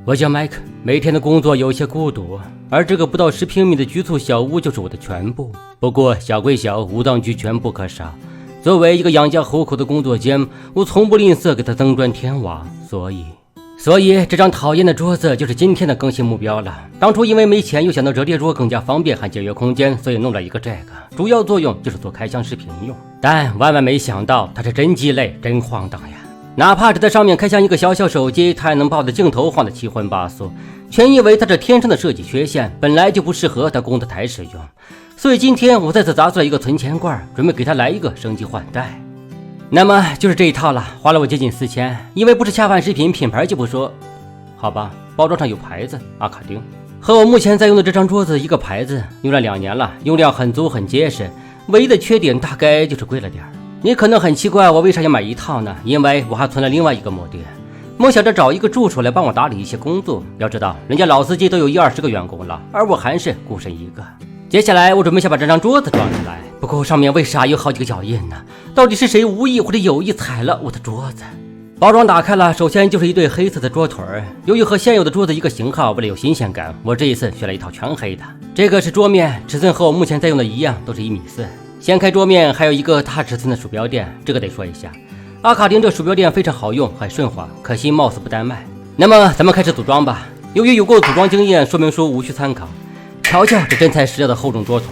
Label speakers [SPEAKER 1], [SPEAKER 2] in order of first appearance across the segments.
[SPEAKER 1] 我叫麦克，每天的工作有些孤独，而这个不到10平米的局促小屋就是我的全部。不过小归小，五脏俱全不可少。作为一个养家糊口的工作间，我从不吝啬给他增砖添瓦，所以这张讨厌的桌子就是今天的更新目标了。当初因为没钱，又想到折叠桌更加方便还节约空间，所以弄了一个这个，主要作用就是做开箱视频用。但万万没想到，它是真鸡肋，真荒唐呀！哪怕是在上面开箱一个小手机，它也能把我的镜头晃得七荤八素，全因为它这天生的设计缺陷，本来就不适合当工作台使用。所以今天我再次砸碎了一个存钱罐，准备给它来一个升级换代。那么就是这一套了，花了我接近4000，因为不是恰饭食品，品牌就不说。好吧，包装上有牌子，阿卡丁。和我目前在用的这张桌子一个牌子，用了2年了，用料很足很结实，唯一的缺点大概就是贵了点。你可能很奇怪我为啥要买一套呢？因为我还存了另外一个目的，梦想着找一个助手来帮我打理一些工作。要知道人家老司机都有10-20个员工了，而我还是孤身一个。接下来我准备先把这张桌子装起来，不过上面为啥有好几个脚印呢？到底是谁无意或者有意踩了我的桌子？包装打开了，首先就是一对黑色的桌腿。由于和现有的桌子一个型号，为了有新鲜感，我这一次选了一套全黑的。这个是桌面，尺寸和我目前在用的一样，都是1.4米。掀开桌面还有一个大尺寸的鼠标垫，这个得说一下，阿卡丁这鼠标垫非常好用，很顺滑，可惜貌似不单卖。那么咱们开始组装吧。由于有过组装经验，说明书无需参考。瞧瞧这真材实料的厚重桌腿，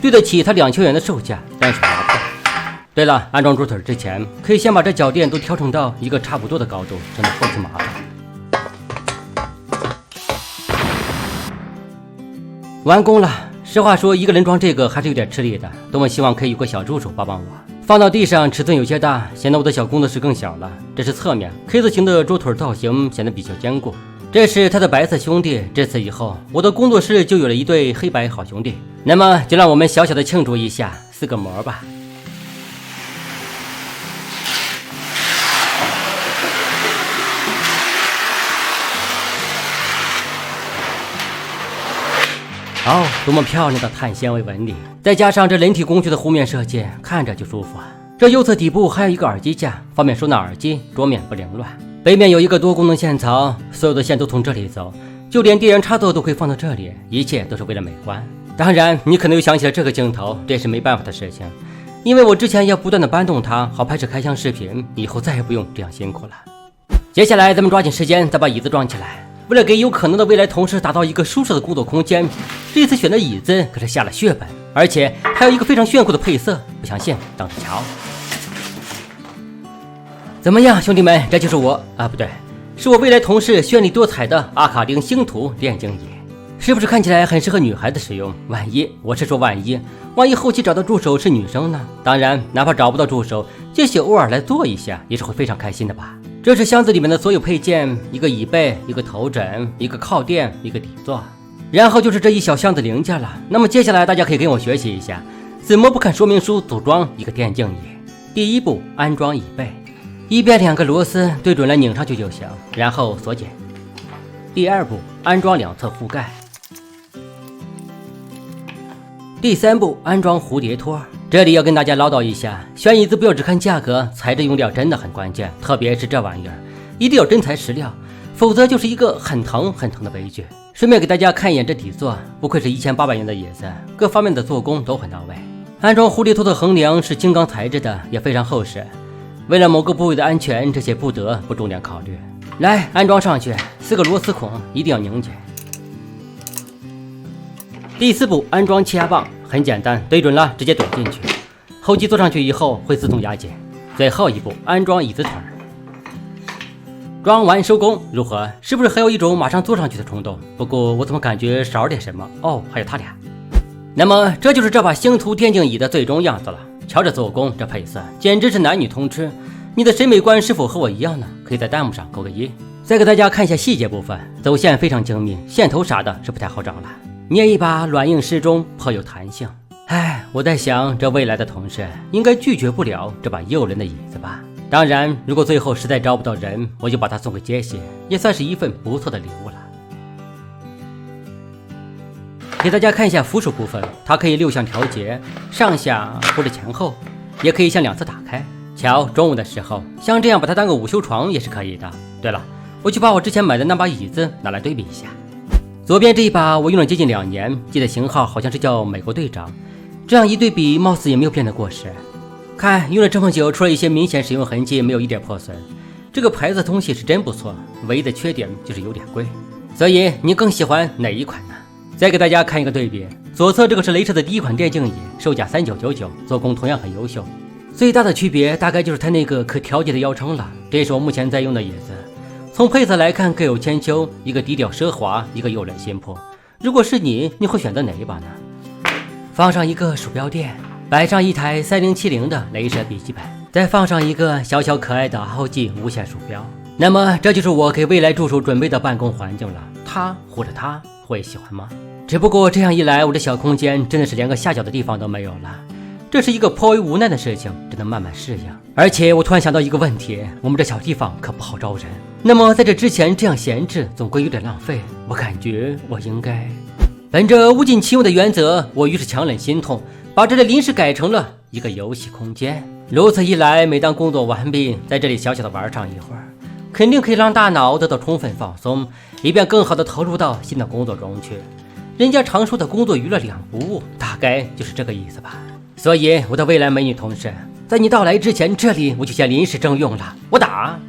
[SPEAKER 1] 对得起它2000元的售价，但是划不到。对了，安装桌腿之前，可以先把这脚垫都调整到一个差不多的高度，省得后期麻烦。完工了。实话说，一个人装这个还是有点吃力的，多么希望可以有个小助手帮帮我。放到地上尺寸有些大，显得我的小工作室更小了。这是侧面 K 字形的桌腿造型，显得比较坚固。这是他的白色兄弟，这次以后我的工作室就有了一对黑白好兄弟。那么就让我们小小的庆祝一下，4个膜吧。哦，多么漂亮的碳纤维纹理，再加上这人体工具的弧面设计，看着就舒服啊。这右侧底部还有一个耳机架，方便收纳耳机，桌面不凌乱。背面有一个多功能线槽，所有的线都从这里走，就连电源插座都可以放到这里，一切都是为了美观。当然你可能又想起了这个镜头，这也是没办法的事情，因为我之前要不断的搬动它，好拍摄开箱视频，以后再也不用这样辛苦了。接下来咱们抓紧时间再把椅子装起来。为了给有可能的未来同事打造一个舒适的工作空间，这次选的椅子可是下了血本，而且还有一个非常炫酷的配色，不相信等着瞧。怎么样兄弟们，这就是我啊，不对，是我未来同事绚丽多彩的阿卡丁星途电竞椅，是不是看起来很适合女孩子使用？万一后期找到助手是女生呢？当然哪怕找不到助手，也许偶尔来做一下也是会非常开心的吧。这是箱子里面的所有配件，一个椅背，一个头枕，一个靠垫，一个底座，然后就是这一小箱子零件了。那么接下来大家可以跟我学习一下，怎么不看说明书组装一个电竞椅。第一步，安装椅背，一边2个螺丝对准了拧上去就行，然后锁紧。第二步，安装2侧覆盖。第三步，安装蝴蝶托。这里要跟大家唠叨一下，选椅子不要只看价格，材质用料真的很关键，特别是这玩意儿，一定要真材实料，否则就是一个很疼的悲剧。顺便给大家看一眼这底座，不愧是1800元的椅子，各方面的做工都很到位。安装蝴蝶托的横梁是金刚材质的，也非常厚实，为了某个部位的安全，这些不得不重点考虑。来，安装上去，4个螺丝孔一定要拧紧。第4步，安装气压棒，很简单，对准了直接怼进去，后期坐上去以后会自动压紧。最后一步，安装椅子腿，装完收工。如何？是不是还有一种马上坐上去的冲动？不过我怎么感觉少点什么？哦，还有他俩。那么这就是这把星途电竞椅的最终样子了。瞧着做工，这配色简直是男女通吃。你的审美观是否和我一样呢？可以在弹幕上勾个1。再给大家看一下细节部分，走线非常精密，线头啥的是不太好找了。捏一把软硬适中，颇有弹性。我在想这未来的同事应该拒绝不了这把诱人的椅子吧。当然如果最后实在招不到人，我就把它送给杰西，也算是一份不错的礼物了。给大家看一下扶手部分，它可以6项调节，上下或者前后，也可以向2侧打开。瞧，中午的时候像这样把它当个午休床也是可以的。对了，我就把我之前买的那把椅子拿来对比一下。左边这一把我用了接近2年，记得型号好像是叫美国队长。这样一对比，貌似也没有变得过时。看用了这么久，除了一些明显使用痕迹，没有一点破损。这个牌子东西是真不错，唯一的缺点就是有点贵。所以你更喜欢哪一款呢？再给大家看一个对比，左侧这个是雷蛇的第一款电竞椅，售价3999，做工同样很优秀。最大的区别大概就是它那个可调节的腰撑了，这也是我目前在用的椅子。从配色来看各有千秋，一个低调奢华，一个诱人心魄。如果是你会选择哪一把呢？放上一个鼠标垫，摆上一台3070的雷蛇笔记本，再放上一个小小可爱的ROG无线鼠标，那么这就是我给未来助手准备的办公环境了。他或者他会喜欢吗？只不过这样一来，我的小空间真的是连个下脚的地方都没有了。这是一个颇为无奈的事情，只能慢慢适应。而且我突然想到一个问题，我们这小地方可不好招人。那么在这之前这样闲置，总归有点浪费。我感觉我应该本着物尽其用的原则，我于是强忍心痛，把这里临时改成了一个游戏空间。如此一来，每当工作完毕，在这里小小的玩上一会儿，肯定可以让大脑得到充分放松，以便更好的投入到新的工作中去。人家常说的工作娱乐两不误，大概就是这个意思吧。所以我的未来美女同事，在你到来之前，这里我就先临时征用了。我打。